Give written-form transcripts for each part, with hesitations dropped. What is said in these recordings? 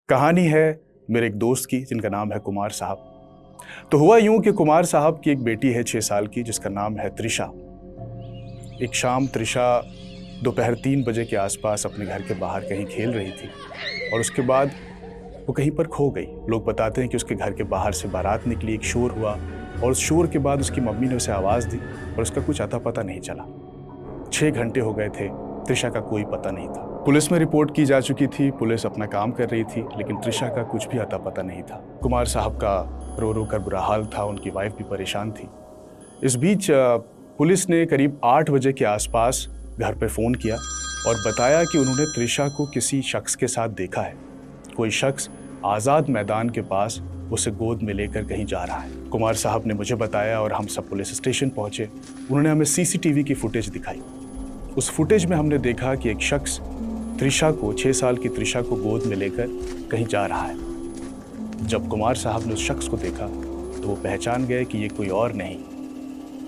कहानी है मेरे एक दोस्त की जिनका नाम है कुमार साहब। तो हुआ यूं कि कुमार साहब की एक बेटी है 6 साल की जिसका नाम है त्रिशा। एक शाम त्रिशा दोपहर 3 बजे के आसपास अपने घर के बाहर कहीं खेल रही थी और उसके बाद वो कहीं पर खो गई। लोग बताते हैं कि उसके घर के बाहर से बारात निकली, एक शोर हुआ और उस शोर के बाद उसकी मम्मी ने उसे आवाज़ दी और उसका कुछ अता पता नहीं चला। 6 घंटे हो गए थे, त्रिशा का कोई पता नहीं था। पुलिस में रिपोर्ट की जा चुकी थी, पुलिस अपना काम कर रही थी, लेकिन त्रिशा का कुछ भी अता पता नहीं था। कुमार साहब का रो रो कर बुरा हाल था, उनकी वाइफ भी परेशान थी। इस बीच पुलिस ने करीब 8 बजे के आसपास घर पर फ़ोन किया और बताया कि उन्होंने त्रिशा को किसी शख्स के साथ देखा है। कोई शख्स आज़ाद मैदान के पास उसे गोद में लेकर कहीं जा रहा है। कुमार साहब ने मुझे बताया और हम सब पुलिस स्टेशन पहुंचे। उन्होंने हमें सीसीटीवी की फुटेज दिखाई। उस फुटेज में हमने देखा कि एक शख्स त्रिशा को, 6 साल की त्रिशा को गोद में लेकर कहीं जा रहा है। जब कुमार साहब ने उस शख्स को देखा तो वो पहचान गए कि ये कोई और नहीं,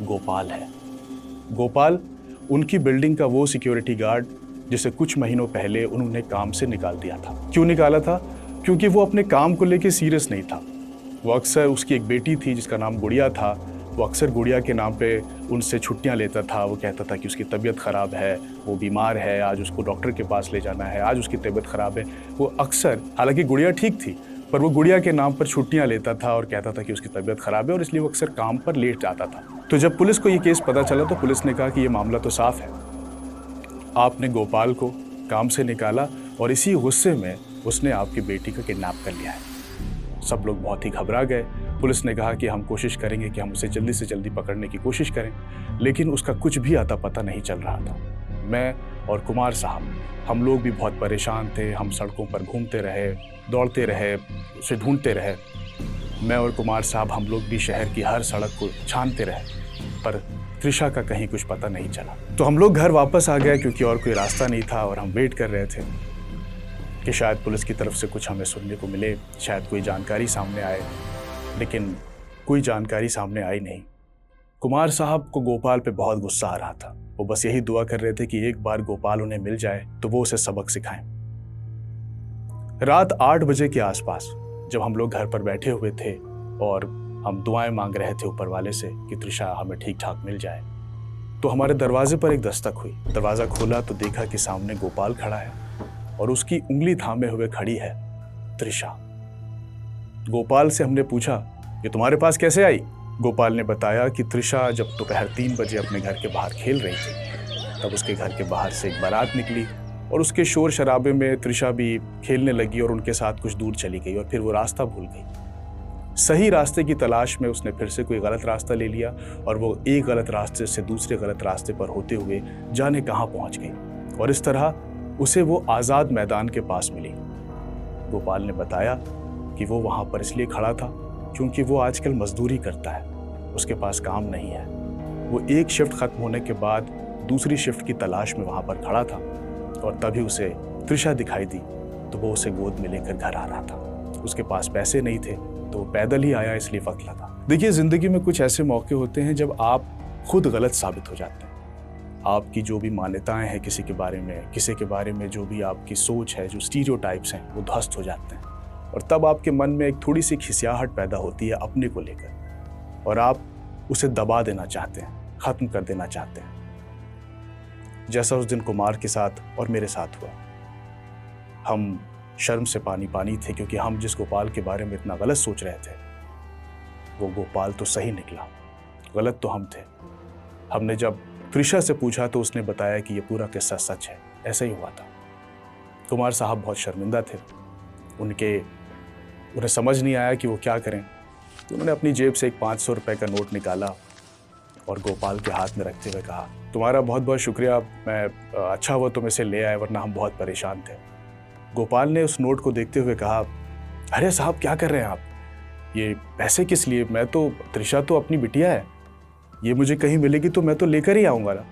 गोपाल है। गोपाल उनकी बिल्डिंग का वो सिक्योरिटी गार्ड जिसे कुछ महीनों पहले उन्होंने काम से निकाल दिया था। क्यों निकाला था? क्योंकि वो अपने काम को लेकर सीरियस नहीं था। वो अक्सर, उसकी एक बेटी थी जिसका नाम गुड़िया था, वो अक्सर गुड़िया के नाम पे उनसे छुट्टियां लेता था। वो कहता था कि उसकी तबीयत ख़राब है, वो बीमार है, आज उसको डॉक्टर के पास ले जाना है, आज उसकी तबीयत ख़राब है। वो अक्सर, हालांकि गुड़िया ठीक थी, पर वो गुड़िया के नाम पर छुट्टियां लेता था और कहता था कि उसकी तबीयत ख़राब है और इसलिए वो अक्सर काम पर लेट जाता था। तो जब पुलिस को ये केस पता चला तो पुलिस ने कहा कि ये मामला तो साफ है, आपने गोपाल को काम से निकाला और इसी गुस्से में उसने आपकी बेटी को किडनैप कर लिया है। सब लोग बहुत ही घबरा गए। पुलिस ने कहा कि हम कोशिश करेंगे कि हम उसे जल्दी से जल्दी पकड़ने की कोशिश करें, लेकिन उसका कुछ भी अता पता नहीं चल रहा था। मैं और कुमार साहब, हम लोग भी बहुत परेशान थे। हम सड़कों पर घूमते रहे, दौड़ते रहे, उसे ढूंढते रहे। मैं और कुमार साहब, हम लोग भी शहर की हर सड़क को छानते रहे, पर त्रिशा का कहीं कुछ पता नहीं चला। तो हम लोग घर वापस आ गए क्योंकि और कोई रास्ता नहीं था और हम वेट कर रहे थे कि शायद पुलिस की तरफ से कुछ हमें सुनने को मिले, शायद कोई जानकारी सामने आए, लेकिन कोई जानकारी सामने आई नहीं। कुमार साहब को गोपाल पे बहुत गुस्सा आ रहा था। वो बस यही दुआ कर रहे थे कि एक बार गोपाल उन्हें मिल जाए तो वो उसे सबक सिखाएं। रात 8 बजे के आसपास जब हम लोग घर पर बैठे हुए थे और हम दुआएं मांग रहे थे ऊपर वाले से कि त्रिशा हमें ठीक ठाक मिल जाए, तो हमारे दरवाजे पर एक दस्तक हुई। दरवाज़ा खोला तो देखा कि सामने गोपाल खड़ा है और उसकी उंगली थामे हुए खड़ी है त्रिशा। गोपाल से हमने पूछा, ये तुम्हारे पास कैसे आई? गोपाल ने बताया कि त्रिशा जब दोपहर 3 बजे अपने घर के बाहर खेल रही थी, तब उसके घर के बाहर से एक बारात निकली और उसके शोर शराबे में त्रिशा भी खेलने लगी और उनके साथ कुछ दूर चली गई और फिर वो रास्ता भूल गई। सही रास्ते की तलाश में उसने फिर से कोई गलत रास्ता ले लिया और वो एक गलत रास्ते से दूसरे गलत रास्ते पर होते हुए जाने कहाँ पहुँच गई और इस तरह उसे वो आज़ाद मैदान के पास मिली। गोपाल ने बताया कि वो वहाँ पर इसलिए खड़ा था क्योंकि वो आजकल मजदूरी करता है, उसके पास काम नहीं है। वो एक शिफ्ट खत्म होने के बाद दूसरी शिफ्ट की तलाश में वहाँ पर खड़ा था और तभी उसे त्रिशा दिखाई दी तो वो उसे गोद में लेकर घर आ रहा था। उसके पास पैसे नहीं थे तो वो पैदल ही आया, इसलिए वक्त लगा। देखिए, ज़िंदगी में कुछ ऐसे मौके होते हैं जब आप खुद गलत साबित हो जाते हैं। आपकी जो भी मान्यताएं हैं किसी के बारे में जो भी आपकी सोच है, जो स्टीरियोटाइप्स हैं, वो ध्वस्त हो जाते हैं और तब आपके मन में एक थोड़ी सी खिसियाहट पैदा होती है अपने को लेकर और आप उसे दबा देना चाहते हैं, ख़त्म कर देना चाहते हैं, जैसा उस दिन कुमार के साथ और मेरे साथ हुआ। हम शर्म से पानी पानी थे क्योंकि हम जिस गोपाल के बारे में इतना गलत सोच रहे थे वो गोपाल तो सही निकला, गलत तो हम थे। हमने जब त्रिशा से पूछा तो उसने बताया कि ये पूरा किस्सा सच है, ऐसा ही हुआ था। कुमार साहब बहुत शर्मिंदा थे, उन्हें समझ नहीं आया कि वो क्या करें। तो उन्होंने अपनी जेब से एक 500 रुपये का नोट निकाला और गोपाल के हाथ में रखते हुए कहा, तुम्हारा बहुत बहुत शुक्रिया, मैं अच्छा हुआ तुम इसे ले आए, वरना हम बहुत परेशान थे। गोपाल ने उस नोट को देखते हुए कहा, अरे साहब क्या कर रहे हैं आप, ये पैसे किस लिए? मैं तो, त्रिशा तो अपनी बिटिया है, ये मुझे कहीं मिलेगी तो मैं तो लेकर ही आऊँगा ना।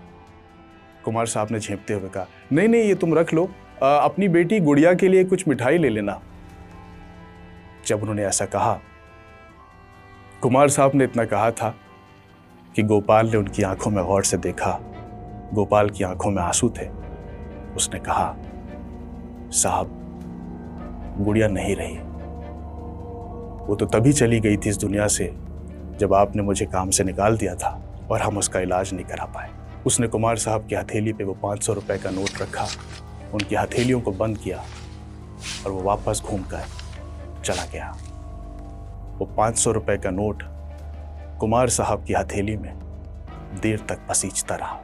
कुमार साहब ने झेंपते हुए कहा, नहीं नहीं, ये तुम रख लो, अपनी बेटी गुड़िया के लिए कुछ मिठाई ले लेना। जब उन्होंने ऐसा कहा, कुमार साहब ने इतना कहा था कि गोपाल ने उनकी आंखों में गौर से देखा। गोपाल की आंखों में आंसू थे। उसने कहा, साहब गुड़िया नहीं रही। वो तो तभी चली गई थी इस दुनिया से जब आपने मुझे काम से निकाल दिया था और हम उसका इलाज नहीं करा पाए। उसने कुमार साहब की हथेली पे वो 500 रुपए का नोट रखा, उनकी हथेलियों को बंद किया और वो वापस घूमकर चला गया। वो 500 रुपए का नोट कुमार साहब की हथेली में देर तक पसीजता रहा।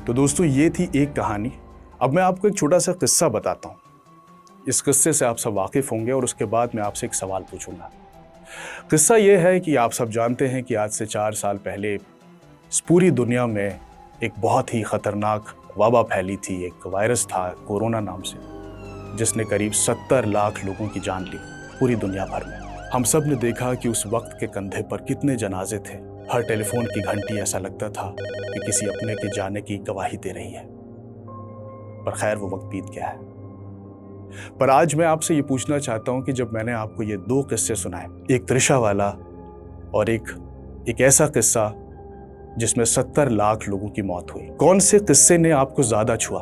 तो दोस्तों, ये थी एक कहानी। अब मैं आपको एक छोटा सा किस्सा बताता हूँ। इस किस्से से आप सब वाकिफ होंगे और उसके बाद मैं आपसे एक सवाल पूछूंगा। किस्सा ये है कि आप सब जानते हैं कि आज से 4 साल पहले इस पूरी दुनिया में एक बहुत ही खतरनाक वबा फैली थी। एक वायरस था कोरोना नाम से, जिसने करीब 70 लाख लोगों की जान ली पूरी दुनिया भर में। हम सब ने देखा कि उस वक्त के कंधे पर कितने जनाजे थे। हर टेलीफोन की घंटी ऐसा लगता था कि किसी अपने के जाने की गवाही दे रही है। पर खैर, वो वक्त बीत गया है। पर आज मैं आपसे ये पूछना चाहता हूं कि जब मैंने आपको ये 2 किस्से सुनाए, एक त्रिशा वाला और एक ऐसा किस्सा जिसमें 70 लाख लोगों की मौत हुई, कौन से किस्से ने आपको ज्यादा छुआ?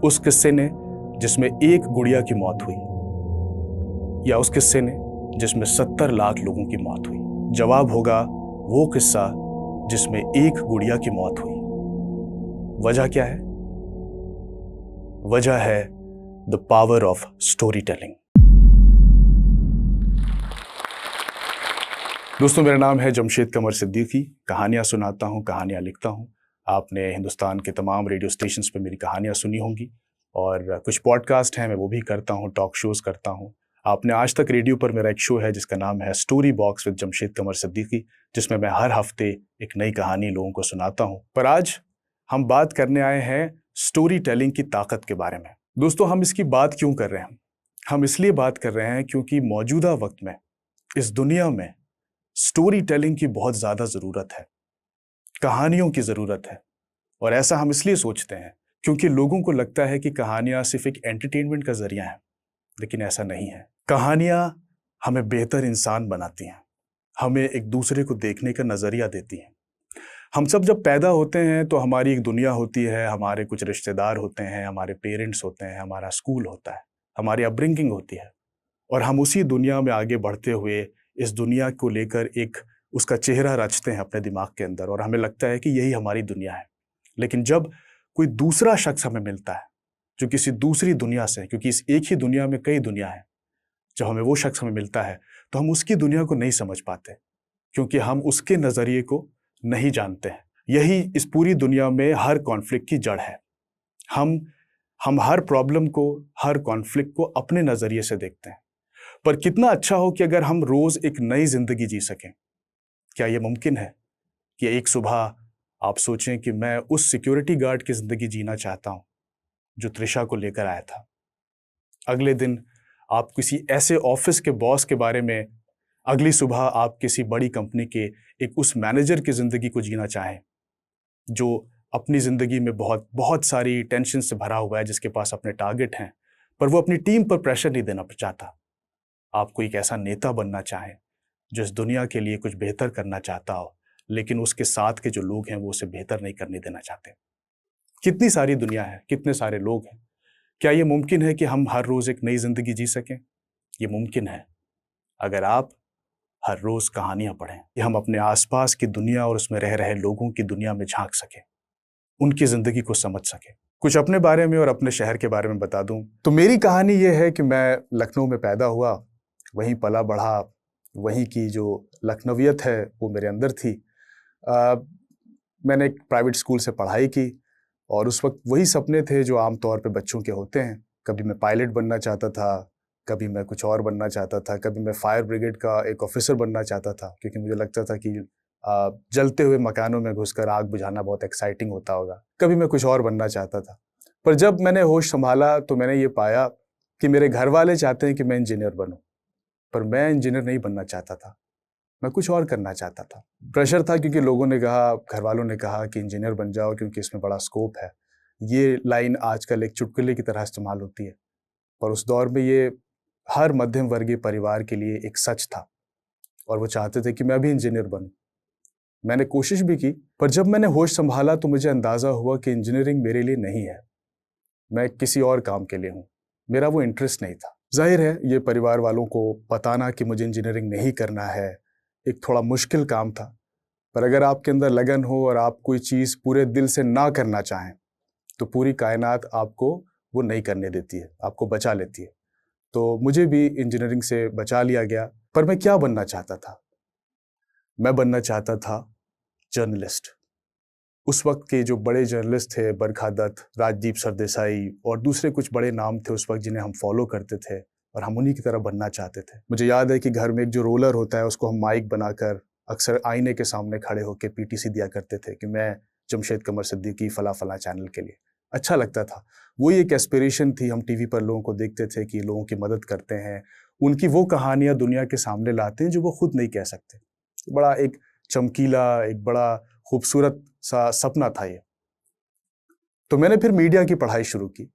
उस किस्से ने जिसमें एक गुड़िया की मौत हुई, या उस किस्से ने जिसमें 70 लाख लोगों की मौत हुई? जवाब होगा वो किस्सा जिसमें एक गुड़िया की मौत हुई। वजह क्या है? वजह है the power of story telling. दोस्तों, मेरा नाम है जमशेद कमर सिद्दीकी। कहानियां सुनाता हूं, कहानियां लिखता हूं। आपने हिंदुस्तान के तमाम रेडियो स्टेशंस पे मेरी कहानियां सुनी होंगी और कुछ पॉडकास्ट हैं, मैं वो भी करता हूं, टॉक शोज करता हूं। आपने आज तक रेडियो पर मेरा एक शो है जिसका नाम है स्टोरी बॉक्स विद जमशेद कमर सिद्दीकी, जिसमें मैं हर हफ्ते एक नई कहानी लोगों को सुनाता हूं। पर आज हम बात करने आए हैं स्टोरी टेलिंग की ताकत के बारे में। दोस्तों, हम इसकी बात क्यों कर रहे हैं? हम इसलिए बात कर रहे हैं क्योंकि मौजूदा वक्त में इस दुनिया में स्टोरी टेलिंग की बहुत ज्यादा जरूरत है, कहानियों की जरूरत है। और ऐसा हम इसलिए सोचते हैं क्योंकि लोगों को लगता है कि कहानियां सिर्फ एक एंटरटेनमेंट का जरिया है, लेकिन ऐसा नहीं है। कहानियां हमें बेहतर इंसान बनाती हैं, हमें एक दूसरे को देखने का नजरिया देती हैं। हम सब जब पैदा होते हैं तो हमारी एक दुनिया होती है, हमारे कुछ रिश्तेदार होते हैं, हमारे पेरेंट्स होते हैं, हमारा स्कूल होता है, हमारी अपब्रिंगिंग होती है, और हम उसी दुनिया में आगे बढ़ते हुए इस दुनिया को लेकर एक उसका चेहरा रचते हैं अपने दिमाग के अंदर, और हमें लगता है कि यही हमारी दुनिया है। लेकिन जब कोई दूसरा शख्स हमें मिलता है जो किसी दूसरी दुनिया से, क्योंकि इस एक ही दुनिया में कई दुनिया है, जब हमें वो शख्स हमें मिलता है तो हम उसकी दुनिया को नहीं समझ पाते, क्योंकि हम उसके नजरिए को नहीं जानते हैं। यही इस पूरी दुनिया में हर कॉन्फ्लिक्ट की जड़ है। हम हर प्रॉब्लम को, हर कॉन्फ्लिक्ट को अपने नजरिए से देखते हैं। पर कितना अच्छा हो कि अगर हम रोज एक नई जिंदगी जी सकें। क्या यह मुमकिन है कि एक सुबह आप सोचें कि मैं उस सिक्योरिटी गार्ड की जिंदगी जीना चाहता हूं जो त्रिशा को लेकर आया था? अगले दिन आप किसी ऐसे ऑफिस के बॉस के बारे में, अगली सुबह आप किसी बड़ी कंपनी के एक उस मैनेजर की जिंदगी को जीना चाहें जो अपनी जिंदगी में बहुत बहुत सारी टेंशन से भरा हुआ है, जिसके पास अपने टारगेट हैं, पर वो अपनी टीम पर प्रेशर नहीं देना चाहता। आप कोई एक ऐसा नेता बनना चाहें जो इस दुनिया के लिए कुछ बेहतर करना चाहता हो, लेकिन उसके साथ के जो लोग हैं वो उसे बेहतर नहीं करने देना चाहते। कितनी सारी दुनिया है, कितने सारे लोग हैं। क्या ये मुमकिन है कि हम हर रोज एक नई जिंदगी जी सकें? ये मुमकिन है अगर आप हर रोज कहानियां पढ़ें, कि हम अपने आसपास की दुनिया और उसमें रह रहे लोगों की दुनिया में झांक सकें, उनकी जिंदगी को समझ सकें। कुछ अपने बारे में और अपने शहर के बारे में बता दूं तो मेरी कहानी यह है कि मैं लखनऊ में पैदा हुआ, वहीं पला बढ़ा, वहीं की जो लखनवियत है वो मेरे अंदर थी। मैंने एक प्राइवेट स्कूल से पढ़ाई की और उस वक्त वही सपने थे जो आमतौर पे बच्चों के होते हैं। कभी मैं पायलट बनना चाहता था, कभी मैं कुछ और बनना चाहता था, कभी मैं फायर ब्रिगेड का एक ऑफिसर बनना चाहता था, क्योंकि मुझे लगता था कि जलते हुए मकानों में घुसकर आग बुझाना बहुत एक्साइटिंग होता होगा। कभी मैं कुछ और बनना चाहता था। पर जब मैंने होश संभाला तो मैंने ये पाया कि मेरे घर वाले चाहते हैं कि मैं इंजीनियर बनूं, पर मैं इंजीनियर नहीं बनना चाहता था, मैं कुछ और करना चाहता था। प्रेशर था क्योंकि लोगों ने कहा, घर वालों ने कहा कि इंजीनियर बन जाओ क्योंकि इसमें बड़ा स्कोप है। ये लाइन आजकल एक चुटकुले की तरह इस्तेमाल होती है, पर उस दौर में ये हर मध्यम वर्गीय परिवार के लिए एक सच था और वो चाहते थे कि मैं भी इंजीनियर बनूं। मैंने कोशिश भी की, पर जब मैंने होश संभाला तो मुझे अंदाजा हुआ कि इंजीनियरिंग मेरे लिए नहीं है। मैं किसी और काम के लिए हूँ। मेरा वो इंटरेस्ट नहीं था। जाहिर है ये परिवार वालों को बताना कि मुझे इंजीनियरिंग नहीं करना है एक थोड़ा मुश्किल काम था, पर अगर आपके अंदर लगन हो और आप कोई चीज़ पूरे दिल से ना करना चाहें तो पूरी कायनात आपको वो नहीं करने देती है, आपको बचा लेती है। तो मुझे भी इंजीनियरिंग से बचा लिया गया। पर मैं क्या बनना चाहता था? मैं बनना चाहता था जर्नलिस्ट। उस वक्त के जो बड़े जर्नलिस्ट थे, बरखा दत्त, राजदीप सरदेसाई और दूसरे कुछ बड़े नाम थे उस वक्त जिन्हें हम फॉलो करते थे और हम उन्हीं की तरह बनना चाहते थे। मुझे याद है कि घर में एक जो रोलर होता है उसको हम माइक बनाकर अक्सर आईने के सामने खड़े होकर पीटीसी दिया करते थे कि मैं जमशेद कमर सिद्दीकी फला फला चैनल के लिए। अच्छा लगता था। वही एक एस्पिरेशन थी। हम टीवी पर लोगों को देखते थे कि लोगों की मदद करते हैं, उनकी वो कहानियां दुनिया के सामने लाते हैं जो वो खुद नहीं कह सकते। बड़ा एक चमकीला, एक बड़ा खूबसूरत सा सपना था ये। तो मैंने फिर मीडिया की पढ़ाई शुरू की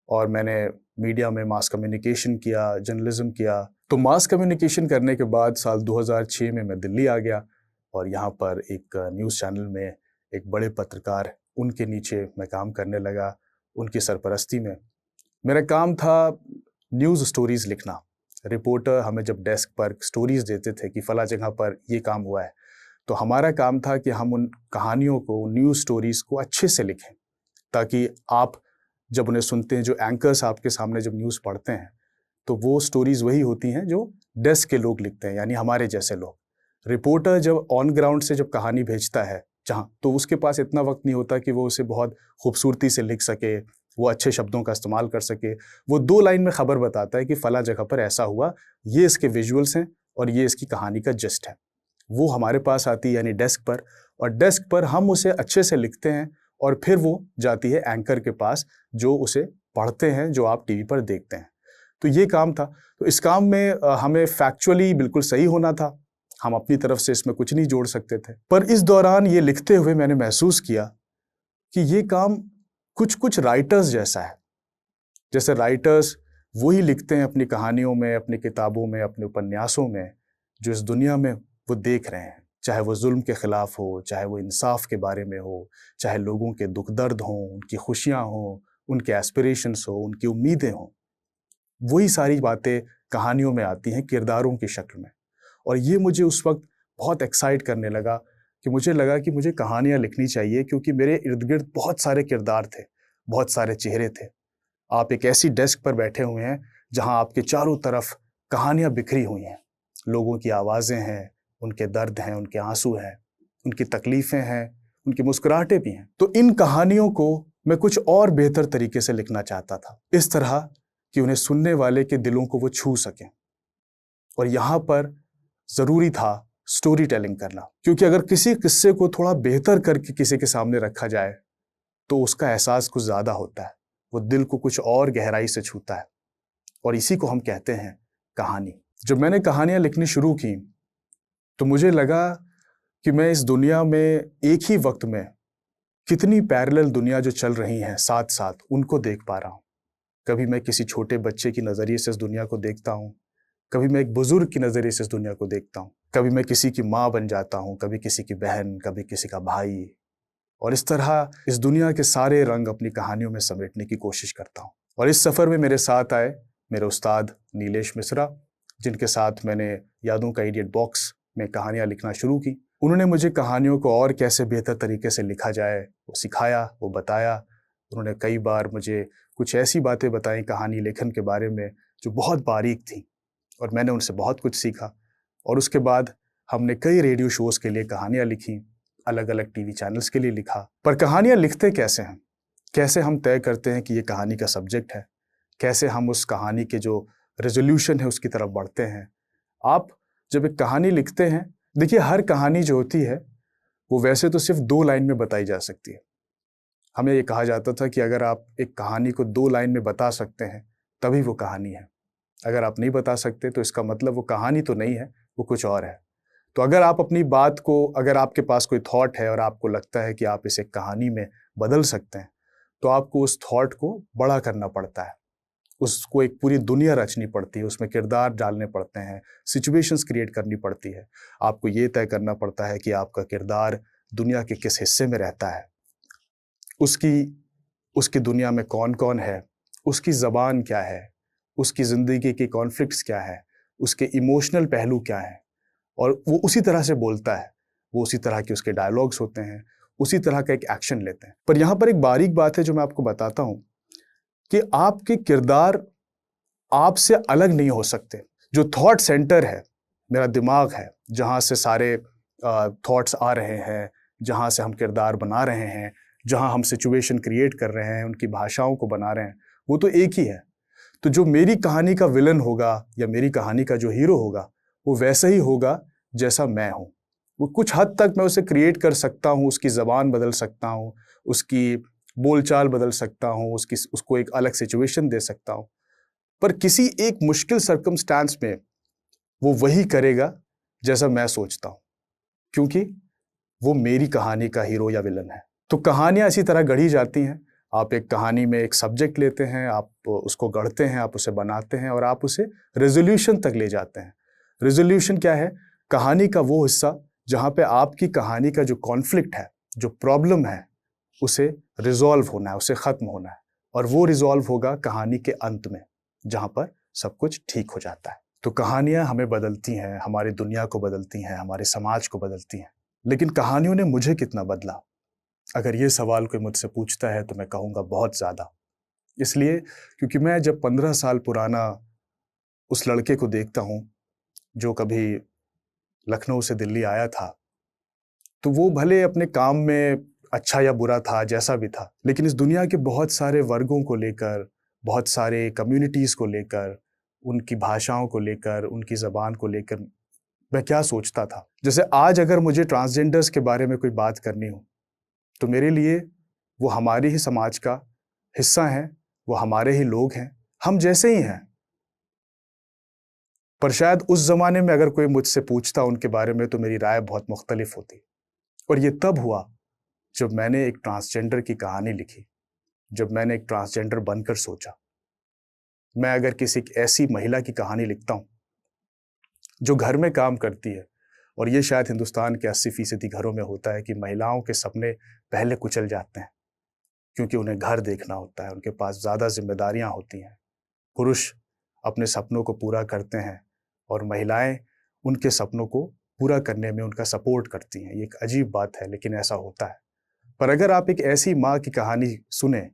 और मैंने मीडिया में मास कम्युनिकेशन किया, जर्नलिज्म किया। तो मास कम्युनिकेशन करने के बाद साल 2006 में मैं दिल्ली आ गया और यहाँ पर एक न्यूज़ चैनल में एक बड़े पत्रकार, उनके नीचे मैं काम करने लगा, उनकी सरपरस्ती में। मेरा काम था न्यूज़ स्टोरीज़ लिखना। रिपोर्टर हमें जब डेस्क पर स्टोरीज़ देते थे कि फ़ला जगह पर ये काम हुआ है, तो हमारा काम था कि हम उन कहानियों को, न्यूज़ स्टोरीज़ को अच्छे से लिखें, ताकि आप जब उन्हें सुनते हैं, जो एंकर्स आपके सामने जब न्यूज़ पढ़ते हैं, तो वो स्टोरीज़ वही होती हैं जो डेस्क के लोग लिखते हैं, यानी हमारे जैसे लोग। रिपोर्टर जब ऑन ग्राउंड से जब कहानी भेजता है जहाँ, तो उसके पास इतना वक्त नहीं होता कि वो उसे बहुत खूबसूरती से लिख सके, वो अच्छे शब्दों का इस्तेमाल कर सके। वो 2 लाइन में खबर बताता है कि फ़ला जगह पर ऐसा हुआ, ये इसके विजुअल्स हैं और ये इसकी कहानी का जिस्ट है। वो हमारे पास आती है यानी डेस्क पर, और डेस्क पर हम उसे अच्छे से लिखते हैं और फिर वो जाती है एंकर के पास जो उसे पढ़ते हैं, जो आप टीवी पर देखते हैं। तो ये काम था। तो इस काम में हमें फैक्चुअली बिल्कुल सही होना था। हम अपनी तरफ से इसमें कुछ नहीं जोड़ सकते थे। पर इस दौरान ये लिखते हुए मैंने महसूस किया कि ये काम कुछ-कुछ राइटर्स जैसा है। जैसे राइटर्स वही लिखते हैं अपनी कहानियों में, अपनी किताबों में, अपने उपन्यासों में, जो इस दुनिया में वो देख रहे हैं। चाहे वो ज़ुल्म के खिलाफ हो, चाहे वो इंसाफ के बारे में हो, चाहे लोगों के दुख दर्द हों, उनकी खुशियाँ हों, उनके एस्पिरेशंस हों, उनकी उम्मीदें हों। वही सारी बातें कहानियों में आती हैं किरदारों की शक्ल में। और ये मुझे उस वक़्त बहुत एक्साइट करने लगा कि मुझे लगा कि मुझे कहानियाँ लिखनी चाहिए, क्योंकि मेरे इर्द-गिर्द बहुत सारे किरदार थे, बहुत सारे चेहरे थे। आप एक ऐसी डेस्क पर बैठे हुए हैं जहाँ आपके चारों तरफ कहानियाँ बिखरी हुई हैं। लोगों की आवाज़ें हैं, उनके दर्द हैं, उनके आँसू हैं, उनकी तकलीफ़ें हैं, उनकी मुस्कुराहटें भी हैं। तो इन कहानियों को मैं कुछ और बेहतर तरीके से लिखना चाहता था, इस तरह कि उन्हें सुनने वाले के दिलों को वो छू सकें। और यहाँ पर ज़रूरी था स्टोरी टेलिंग करना, क्योंकि अगर किसी किस्से को थोड़ा बेहतर करके किसी के सामने रखा जाए, तो उसका एहसास कुछ ज़्यादा होता है। वो दिल को कुछ और गहराई से छूता है और इसी को हम कहते हैं कहानी। जब मैंने कहानियाँ लिखनी शुरू की, तो मुझे लगा कि मैं इस दुनिया में एक ही वक़्त में कितनी पैरेलल दुनिया जो चल रही हैं साथ-साथ, उनको देख पा रहा हूँ। कभी मैं किसी छोटे बच्चे की नज़रिए से इस दुनिया को देखता हूँ, कभी मैं एक बुज़ुर्ग की नज़रिए से इस दुनिया को देखता हूँ, कभी मैं किसी की माँ बन जाता हूँ, कभी किसी की बहन, कभी किसी का भाई, और इस तरह इस दुनिया के सारे रंग अपनी कहानियों में समेटने की कोशिश करता हूँ। और इस सफ़र में मेरे साथ आए मेरे उस्ताद नीलेश मिश्रा, जिनके साथ मैंने यादों का इडियट बॉक्स में कहानियाँ लिखना शुरू की। उन्होंने मुझे कहानियों को और कैसे बेहतर तरीके से लिखा जाए वो सिखाया, वो बताया। उन्होंने कई बार मुझे कुछ ऐसी बातें बताई कहानी लेखन के बारे में जो बहुत बारीक थी, और मैंने उनसे बहुत कुछ सीखा। और उसके बाद हमने कई रेडियो शोज़ के लिए कहानियाँ लिखी, अलग-अलग टीवी चैनल्स के लिए लिखा। पर कहानियाँ लिखते कैसे हैं? कैसे हम तय करते हैं कि ये कहानी का सब्जेक्ट है? कैसे हम उस कहानी के जो रेज़ोल्यूशन है उसकी तरफ बढ़ते हैं? आप जब एक कहानी लिखते हैं, देखिए हर कहानी जो होती है, वो वैसे तो सिर्फ़ 2 लाइन में बताई जा सकती है। हमें ये कहा जाता था कि अगर आप एक कहानी को 2 लाइन में बता सकते हैं, तभी वो कहानी है। अगर आप नहीं बता सकते तो इसका मतलब वो कहानी तो नहीं है, वो कुछ और है। तो अगर आप अपनी बात को, अगर आपके पास कोई थॉट है और आपको लगता है कि आप इसे कहानी में बदल सकते हैं, तो आपको उस थॉट को बड़ा करना पड़ता है। उसको एक पूरी दुनिया रचनी पड़ती है, उसमें किरदार डालने पड़ते हैं, सिचुएशंस क्रिएट करनी पड़ती है। आपको ये तय करना पड़ता है कि आपका किरदार दुनिया के किस हिस्से में रहता है, उसकी उसकी दुनिया में कौन कौन है, उसकी ज़बान क्या है, उसकी ज़िंदगी के कॉन्फ्लिक्ट्स क्या है, उसके इमोशनल पहलू क्या हैं, और वो उसी तरह से बोलता है, वो उसी तरह के उसके डायलॉग्स होते हैं, उसी तरह का एक एक्शन लेते हैं। पर यहाँ पर एक बारीक बात है जो मैं आपको बताता हूँ कि आपके किरदार आपसे अलग नहीं हो सकते। जो थॉट सेंटर है, मेरा दिमाग है, जहाँ से सारे थॉट्स आ रहे हैं, जहाँ से हम किरदार बना रहे हैं, जहाँ हम सिचुएशन क्रिएट कर रहे हैं, उनकी भाषाओं को बना रहे हैं, वो तो एक ही है। तो जो मेरी कहानी का विलन होगा या मेरी कहानी का जो हीरो होगा, वो वैसा ही होगा जैसा मैं हूँ। वो कुछ हद तक मैं उसे क्रिएट कर सकता हूँ, उसकी ज़बान बदल सकता हूँ, उसकी बोलचाल बदल सकता हूँ, उसको एक अलग सिचुएशन दे सकता हूँ। पर किसी एक मुश्किल सर्कमस्टांस में वो वही करेगा जैसा मैं सोचता हूँ, क्योंकि वो मेरी कहानी का हीरो या विलन है। तो कहानियाँ इसी तरह गढ़ी जाती हैं। आप एक कहानी में एक सब्जेक्ट लेते हैं, आप उसको गढ़ते हैं, आप उसे बनाते हैं और आप उसे रेजोल्यूशन तक ले जाते हैं। रेजोल्यूशन क्या है? कहानी का वो हिस्सा जहाँ पे आपकी कहानी का जो कॉन्फ्लिक्ट है, जो प्रॉब्लम है, उसे रिजॉल्व होना है, उसे खत्म होना है, और वो रिजॉल्व होगा कहानी के अंत में, जहाँ पर सब कुछ ठीक हो जाता है। तो कहानियाँ हमें बदलती हैं, हमारी दुनिया को बदलती हैं, हमारे समाज को बदलती हैं। लेकिन कहानियों ने मुझे कितना बदला? अगर ये सवाल कोई मुझसे पूछता है तो मैं कहूँगा बहुत ज़्यादा। इसलिए क्योंकि मैं जब 15 साल पुराना उस लड़के को देखता हूँ जो कभी लखनऊ से दिल्ली आया था, तो वो भले अपने काम में अच्छा या बुरा था, जैसा भी था, लेकिन इस दुनिया के बहुत सारे वर्गों को लेकर, बहुत सारे कम्युनिटीज़ को लेकर, उनकी भाषाओं को लेकर, उनकी ज़बान को लेकर मैं क्या सोचता था। जैसे आज अगर मुझे ट्रांसजेंडर्स के बारे में कोई बात करनी हो, तो मेरे लिए वो हमारे ही समाज का हिस्सा हैं, वो हमारे ही लोग हैं, हम जैसे ही हैं। पर शायद उस ज़माने में अगर कोई मुझसे पूछता उनके बारे में तो मेरी राय बहुत मुख्तलिफ होती। और ये तब हुआ जब मैंने एक ट्रांसजेंडर की कहानी लिखी, जब मैंने एक ट्रांसजेंडर बनकर सोचा। मैं अगर किसी एक ऐसी महिला की कहानी लिखता हूँ जो घर में काम करती है, और ये शायद हिंदुस्तान के 80% घरों में होता है कि महिलाओं के सपने पहले कुचल जाते हैं, क्योंकि उन्हें घर देखना होता है, उनके पास ज़्यादा जिम्मेदारियां होती हैं। पुरुष अपने सपनों को पूरा करते हैं और महिलाएं उनके सपनों को पूरा करने में उनका सपोर्ट करती हैं। ये एक अजीब बात है, लेकिन ऐसा होता है। पर अगर आप एक ऐसी माँ की कहानी सुने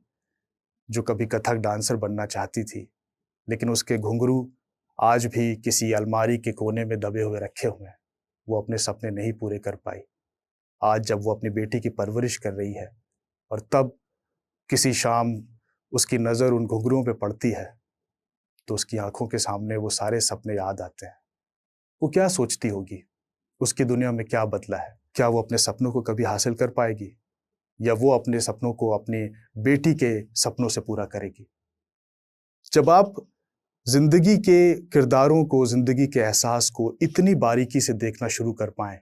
जो कभी कथक डांसर बनना चाहती थी, लेकिन उसके घुंघरू आज भी किसी अलमारी के कोने में दबे हुए रखे हुए हैं, वो अपने सपने नहीं पूरे कर पाई। आज जब वो अपनी बेटी की परवरिश कर रही है और तब किसी शाम उसकी नज़र उन घुंघरुओं पे पड़ती है, तो उसकी आंखों के सामने वो सारे सपने याद आते हैं। वो क्या सोचती होगी? उसकी दुनिया में क्या बदला है? क्या वो अपने सपनों को कभी हासिल कर पाएगी, या वो अपने सपनों को अपनी बेटी के सपनों से पूरा करेगी? जब आप जिंदगी के किरदारों को, जिंदगी के एहसास को इतनी बारीकी से देखना शुरू कर पाएं,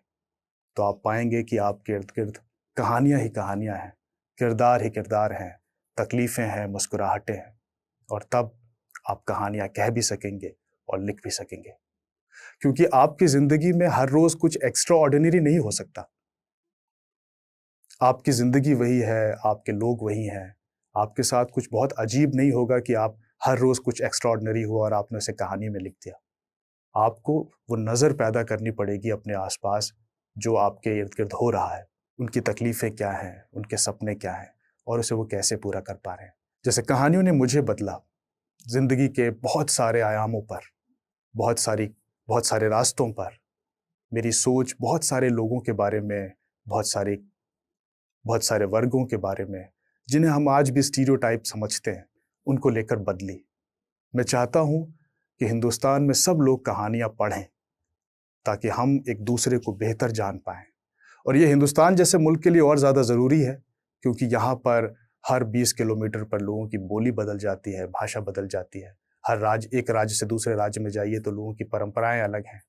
तो आप पाएंगे कि आपके इर्द गिर्द कहानियां ही कहानियां हैं, किरदार ही किरदार हैं, तकलीफें हैं, मुस्कुराहटें हैं, और तब आप कहानियां कह भी सकेंगे और लिख भी सकेंगे। क्योंकि आपकी जिंदगी में हर रोज कुछ एक्स्ट्रा ऑर्डिनरी नहीं हो सकता। आपकी जिंदगी वही है, आपके लोग वही हैं, आपके साथ कुछ बहुत अजीब नहीं होगा कि आप हर रोज कुछ एक्स्ट्रा ऑर्डिनरी हुआ और आपने उसे कहानी में लिख दिया। आपको वो नज़र पैदा करनी पड़ेगी अपने आसपास, जो आपके इर्द गिर्द हो रहा है, उनकी तकलीफें क्या हैं, उनके सपने क्या हैं, और उसे वो कैसे पूरा कर पा रहे हैं। जैसे कहानियों ने मुझे बदला, जिंदगी के बहुत सारे आयामों पर, बहुत सारे रास्तों पर मेरी सोच बहुत सारे लोगों के बारे में, बहुत सारे वर्गों के बारे में, जिन्हें हम आज भी स्टीरियोटाइप समझते हैं, उनको लेकर बदली। मैं चाहता हूँ कि हिंदुस्तान में सब लोग कहानियाँ पढ़ें, ताकि हम एक दूसरे को बेहतर जान पाएं। और ये हिंदुस्तान जैसे मुल्क के लिए और ज़्यादा ज़रूरी है, क्योंकि यहाँ पर हर 20 किलोमीटर पर लोगों की बोली बदल जाती है, भाषा बदल जाती है। एक राज्य से दूसरे राज्य में जाइए तो लोगों की परंपराएं अलग हैं,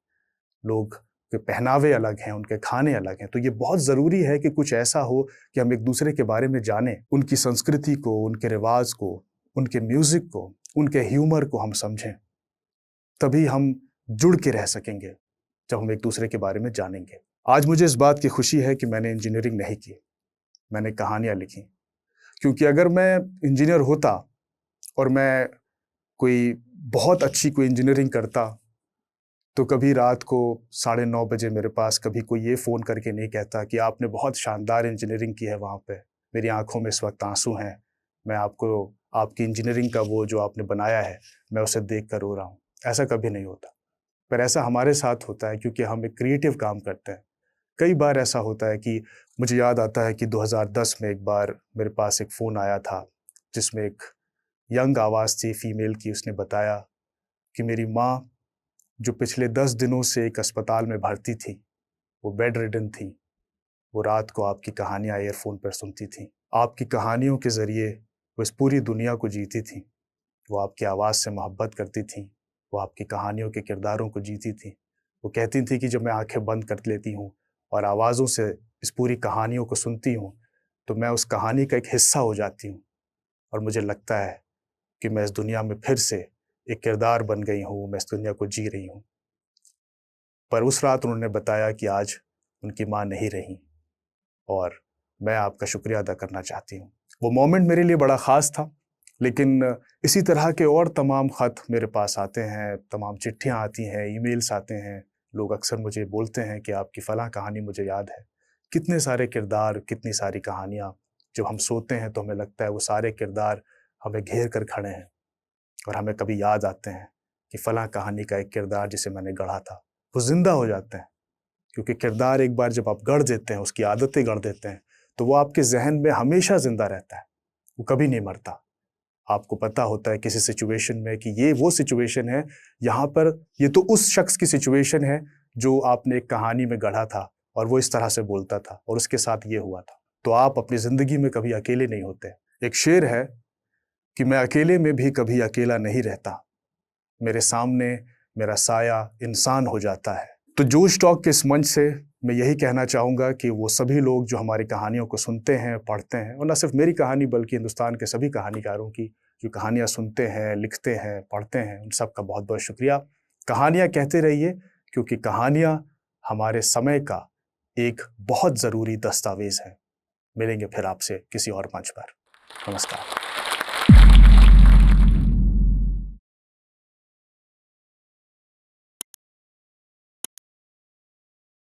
लोग के पहनावे अलग हैं, उनके खाने अलग हैं। तो ये बहुत ज़रूरी है कि कुछ ऐसा हो कि हम एक दूसरे के बारे में जानें, उनकी संस्कृति को, उनके रिवाज को, उनके म्यूज़िक को, उनके ह्यूमर को हम समझें। तभी हम जुड़ के रह सकेंगे, जब हम एक दूसरे के बारे में जानेंगे। आज मुझे इस बात की खुशी है कि मैंने इंजीनियरिंग नहीं की, मैंने कहानियाँ लिखी, क्योंकि अगर मैं इंजीनियर होता और मैं कोई बहुत अच्छी कोई इंजीनियरिंग करता, तो कभी रात को 9:30 बजे मेरे पास कभी कोई ये फ़ोन करके नहीं कहता कि आपने बहुत शानदार इंजीनियरिंग की है वहाँ पे, मेरी आँखों में इस वक़्त आँसू हैं, मैं आपको आपकी इंजीनियरिंग का वो जो आपने बनाया है, मैं उसे देख कर रो रहा हूँ। ऐसा कभी नहीं होता। पर ऐसा हमारे साथ होता है क्योंकि हम एक क्रिएटिव काम करते हैं। कई बार ऐसा होता है कि मुझे याद आता है कि 2010 में एक बार मेरे पास एक फ़ोन आया था, जिसमें एक यंग आवाज़ थी फीमेल की, उसने बताया कि मेरी माँ जो पिछले 10 दिनों से एक अस्पताल में भर्ती थी, वो बेड रिडन थी, वो रात को आपकी कहानियाँ ईयरफ़ोन पर सुनती थीं। आपकी कहानियों के ज़रिए वो इस पूरी दुनिया को जीती थीं। वो आपकी आवाज़ से मोहब्बत करती थीं, वो आपकी कहानियों के किरदारों को जीती थीं। वो कहती थीं कि जब मैं आँखें बंद कर लेती हूँ और आवाज़ों से इस पूरी कहानियों को सुनती हूँ, तो मैं उस कहानी का एक हिस्सा हो जाती हूँ और मुझे लगता है कि मैं इस दुनिया में फिर से एक किरदार बन गई हूँ, मैं इस दुनिया को जी रही हूँ। पर उस रात उन्होंने बताया कि आज उनकी माँ नहीं रहीं और मैं आपका शुक्रिया अदा करना चाहती हूँ। वो मोमेंट मेरे लिए बड़ा ख़ास था, लेकिन इसी तरह के और तमाम ख़त मेरे पास आते हैं, तमाम चिट्ठियाँ आती हैं, ईमेल्स आते हैं। लोग अक्सर मुझे बोलते हैं कि आपकी फ़लाँ कहानी मुझे याद है। कितने सारे किरदार, कितनी सारी कहानियाँ, जब हम सोते हैं तो हमें लगता है वो सारे किरदार हमें घेर कर खड़े हैं और हमें कभी याद आते हैं कि फ़लाँ कहानी का एक किरदार जिसे मैंने गढ़ा था, वो ज़िंदा हो जाते हैं। क्योंकि किरदार एक बार जब आप गढ़ देते हैं, उसकी आदतें गढ़ देते हैं, तो वो आपके ज़हन में हमेशा ज़िंदा रहता है, वो कभी नहीं मरता। आपको पता होता है किसी सिचुएशन में कि ये वो सिचुएशन है, यहाँ पर ये तो उस शख्स की सिचुएशन है, जो आपने एक कहानी में गढ़ा था और वो इस तरह से बोलता था और उसके साथ ये हुआ था। तो आप अपनी ज़िंदगी में कभी अकेले नहीं होते। एक शेर है कि मैं अकेले में भी कभी अकेला नहीं रहता, मेरे सामने मेरा साया इंसान हो जाता है। तो जोश टॉक के इस मंच से मैं यही कहना चाहूँगा कि वो सभी लोग जो हमारी कहानियों को सुनते हैं, पढ़ते हैं, और न सिर्फ मेरी कहानी बल्कि हिंदुस्तान के सभी कहानीकारों की जो कहानियाँ सुनते हैं, लिखते हैं, पढ़ते हैं, उन सब का बहुत-बहुत शुक्रिया। कहानियाँ कहते रहिए, क्योंकि कहानियाँ हमारे समय का एक बहुत ज़रूरी दस्तावेज़ है। मिलेंगे फिर आपसे किसी और मंच पर। नमस्कार।